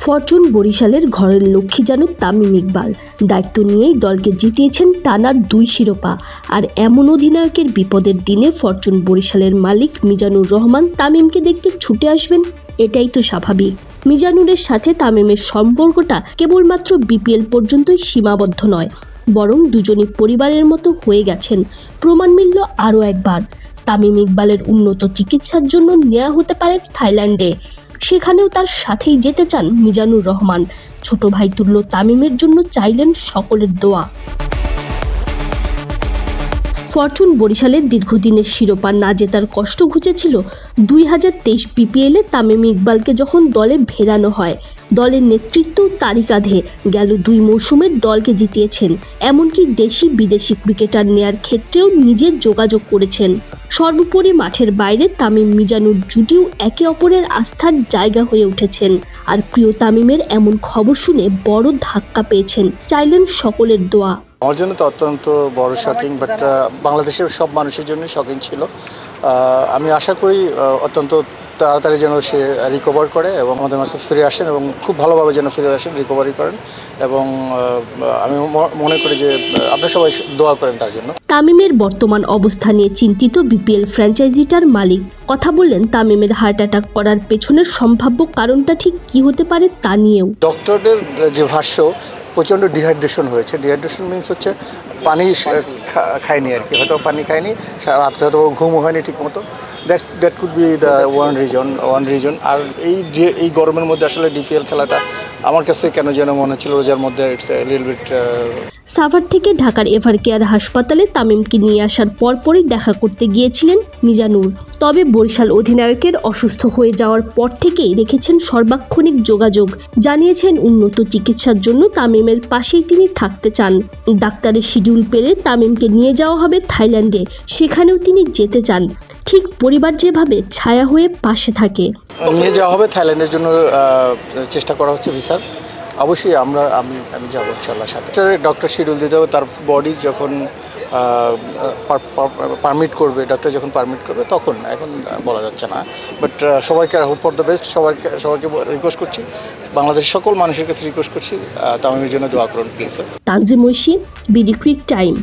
Fortune বরিশালের ঘরের লক্ষ্মী যেন তামিম ইকবাল। দায়িত্ব নিয়েই দলকে জিতিয়েছেন টানা 2 শিরোপা। আর এমন অধিনায়কের বিপদের দিনে ফরচুন বরিশালের মালিক মিজানুর রহমান তামিমকে দেখতে ছুটে আসবেন, এটাই তো স্বাভাবিক। মিজানুরের সাথে তামিমের সম্পর্কটা কেবলমাত্র বিপিএল পর্যন্তই সীমাবদ্ধ নয়, বরং দুজনই পরিবারের মতো হয়ে গেছেন। প্রমাণ মিলল আরও একবার। তামিম ইকবালের উন্নত চিকিৎসার জন্য নেওয়া হতে পারে থাইল্যান্ডে। সেখানেও তার সাথেই যেতে চান মিজানুর রহমান। ছোট ভাই তুল্য তামিমের জন্য চাইলেন সকলের দোয়া। ফরচুন বরিশালের দীর্ঘদিনের শিরোপা না জেতার কষ্ট ঘুচেছিল 2023 বিপিএলে তামিম ইকবালকে যখন দলে ভেড়ানো হয়। দলের নেতৃত্ব তারই কাঁধে। গেল 2 মৌসুমে দলকে জিতিয়েছেন, এমনকি দেশি বিদেশি ক্রিকেটার নেয়ার ক্ষেত্রেও নিজের যোগাযোগ করেছেন। সর্বোপরি মাঠের বাইরে তামিম মিজানুর জুটিও একে অপরের আস্থার জায়গা হয়ে উঠেছেন। আর প্রিয় তামিমের এমন খবর শুনে বড় ধাক্কা পেয়েছেন, চাইলেন সকলের দোয়া। আমার জন্য তো অত্যন্ত বড় শকিং, বাট বাংলাদেশের সব মানুষের জন্য শকিং ছিল। আমি আশা করি অত্যন্ত তাড়াতাড়ি যেন সে রিকভার করে এবং আমাদের মাঝে ফিরে আসেন এবং খুব ভালোভাবে যেন ফিরে আসেন, রিকভারি করেন। এবং আমি মনে করি যে আপনারা সবাই দোয়া করেন তার জন্য। তামিমের বর্তমান অবস্থা নিয়ে চিন্তিত বিপিএল ফ্র্যাঞ্চাইজিটার মালিক। কথা বললেন তামিমের হার্ট অ্যাটাক করার পেছনের সম্ভাব্য কারণটা ঠিক কি হতে পারে তা নিয়েও। ডক্টরদের যে ভাষ্য, প্রচণ্ড ডিহাইড্রেশন হয়েছে। ডিহাইড্রেশন মিনস হচ্ছে পানি খায়নি আর কি, হয়তো পানি খায়নি, রাত্রে হয়তো ঘুমও হয়নি ঠিক মতো। That could be the one reason. আর এই গরমের মধ্যে আসলে ডিপিএল খেলাটা আমার কাছে কেন যেন মনে হচ্ছিল রোজার মধ্যে it's a little bit. Savar থেকে ঢাকার এভারকেয়ার হাসপাতালে তামিমকে নিয়ে আসার পরপরই দেখা করতে গিয়েছিলেন মিজানুর। তবে বরিশাল অধিনায়কের অসুস্থ হয়ে যাওয়ার পর থেকেই রেখেছেন সর্বাক্ষণিক যোগাযোগ। জানিয়েছেন উন্নত চিকিৎসার জন্য তামিমের পাশেই তিনি থাকতে চান। ডাক্তারের শিডিউল পেলে তামিমকে নিয়ে যাওয়া হবে থাইল্যান্ডে, সেখানেও তিনি যেতে চান। ঠিক পরিবার যেভাবে ছায়া হয়ে পাশে থাকে। নিয়ে যাওয়া হবে থাইল্যান্ডের জন্য, চেষ্টা করা হচ্ছে ভিসার। অবশ্যই আমি যাবো ইনশাআল্লাহ সাথে। ডক্টর শিডিউল দিতে হবে, তার বডি যখন পারমিট করবে, ডক্টর যখন পারমিট করবে তখন, এখন বলা যাচ্ছে না। বাট সবাইকে হোপ ফর দ্য বেস্ট। সবাইকে রিকোয়েস্ট করছি, বাংলাদেশের সকল মানুষের কাছে রিকোয়েস্ট করছি, তামিমের জন্য দোয়া করুন please. Tanzim Oishi, BD Cric time.